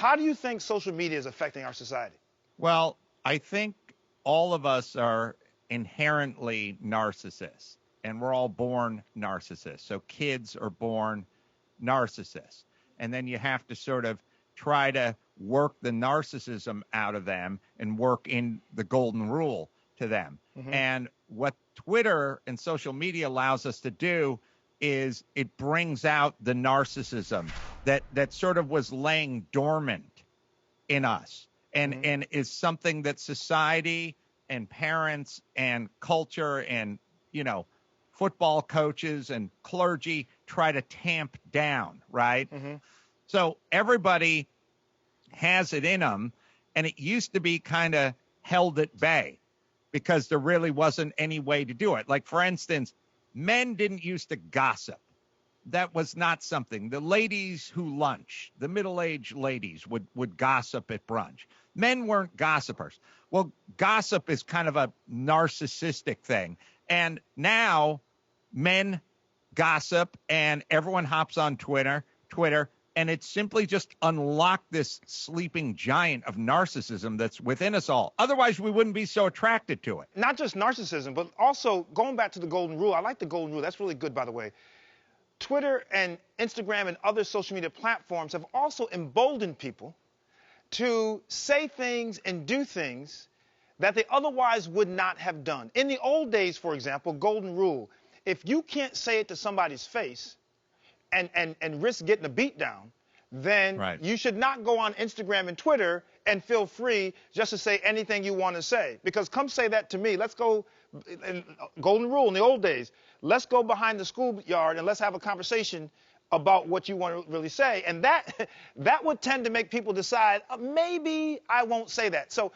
How do you think social media is affecting our society? Well, I think all of us are inherently narcissists, and we're all born narcissists. So kids are born narcissists. And then you have to sort of try to work the narcissism out of them and work in the golden rule to them. Mm-hmm. And what Twitter and social media allows us to do is it brings out the narcissism that sort of was laying dormant in us and, mm-hmm. and is something that society and parents and culture and, football coaches and clergy try to tamp down, right? Mm-hmm. So everybody has it in them, and it used to be kind of held at bay because there really wasn't any way to do it. Like, for instance, men didn't used to gossip. That was not something. The ladies who lunch, the middle-aged ladies would gossip at brunch. Men weren't gossipers. Well, gossip is kind of a narcissistic thing. And now men gossip and everyone hops on Twitter, and it's simply just unlocked this sleeping giant of narcissism that's within us all. Otherwise, we wouldn't be so attracted to it. Not just narcissism, but also going back to the golden rule. I like the golden rule. That's really good, by the way. Twitter and Instagram and other social media platforms have also emboldened people to say things and do things that they otherwise would not have done. In the old days, for example, golden rule, if you can't say it to somebody's face and risk getting a beat down, then right. You should not go on Instagram and Twitter and feel free just to say anything you want to say. Because come say that to me. Let's go, golden rule in the old days, let's go behind the schoolyard and let's have a conversation about what you want to really say. And that would tend to make people decide, maybe I won't say that. So,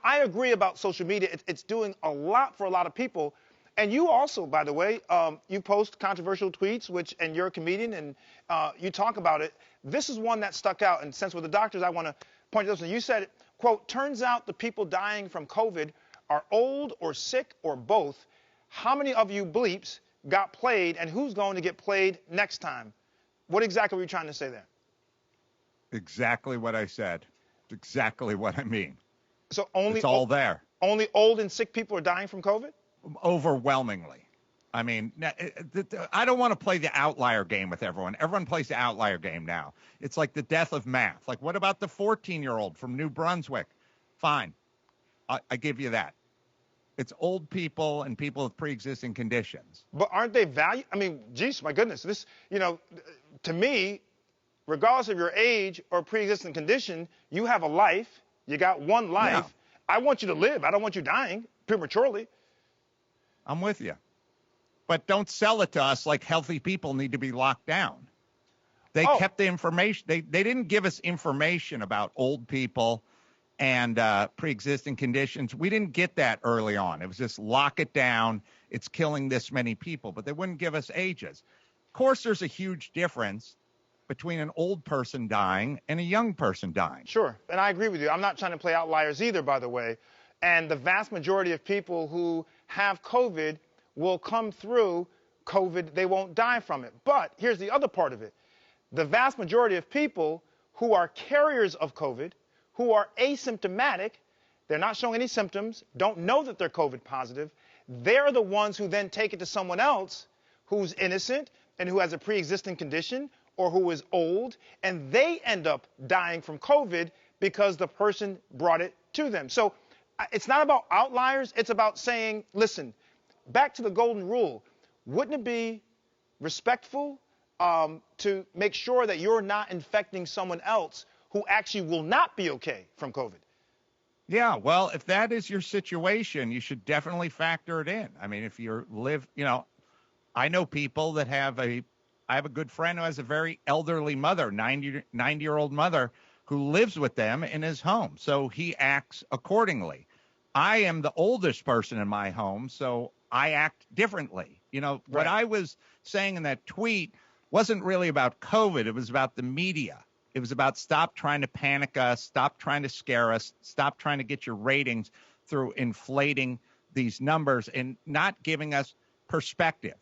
I agree about social media. It's doing a lot for a lot of people. And you also, by the way, you post controversial tweets, and you're a comedian, and you talk about it. This is one that stuck out. And since we're the doctors, I want to point out, you said, quote, turns out the people dying from COVID are old or sick or both. How many of you bleeps got played, and who's going to get played next time? What exactly were you trying to say there? Exactly what I said. It's exactly what I mean. So it's all there. Only old and sick people are dying from COVID? Overwhelmingly. I mean, I don't want to play the outlier game with everyone. Everyone plays the outlier game now. It's like the death of math. Like, what about the 14-year-old from New Brunswick? Fine. I give you that. It's old people and people with pre-existing conditions. But aren't they geez, my goodness. This, to me, regardless of your age or pre-existing condition, you have a life. You got one life. Yeah. I want you to live. I don't want you dying prematurely. I'm with you. But don't sell it to us like healthy people need to be locked down. They kept the information. They didn't give us information about old people and pre-existing conditions. We didn't get that early on. It was just lock it down. It's killing this many people. But they wouldn't give us ages. Of course, there's a huge difference between an old person dying and a young person dying. Sure. And I agree with you. I'm not trying to play outliers either, by the way. And the vast majority of people who have COVID will come through COVID. They won't die from it. But here's the other part of it. The vast majority of people who are carriers of COVID, who are asymptomatic, they're not showing any symptoms, don't know that they're COVID positive, they're the ones who then take it to someone else who's innocent and who has a pre-existing condition or who is old, and they end up dying from COVID because the person brought it to them. So it's not about outliers. It's about saying, listen, back to the golden rule. Wouldn't it be respectful to make sure that you're not infecting someone else who actually will not be okay from COVID? Yeah, well, if that is your situation, you should definitely factor it in. I mean, if I know people that I have a good friend who has a very elderly mother, 90-year-old mother, who lives with them in his home. So he acts accordingly. I am the oldest person in my home, so I act differently. What I was saying in that tweet wasn't really about COVID. It was about the media. It was about stop trying to panic us, stop trying to scare us, stop trying to get your ratings through inflating these numbers and not giving us perspective.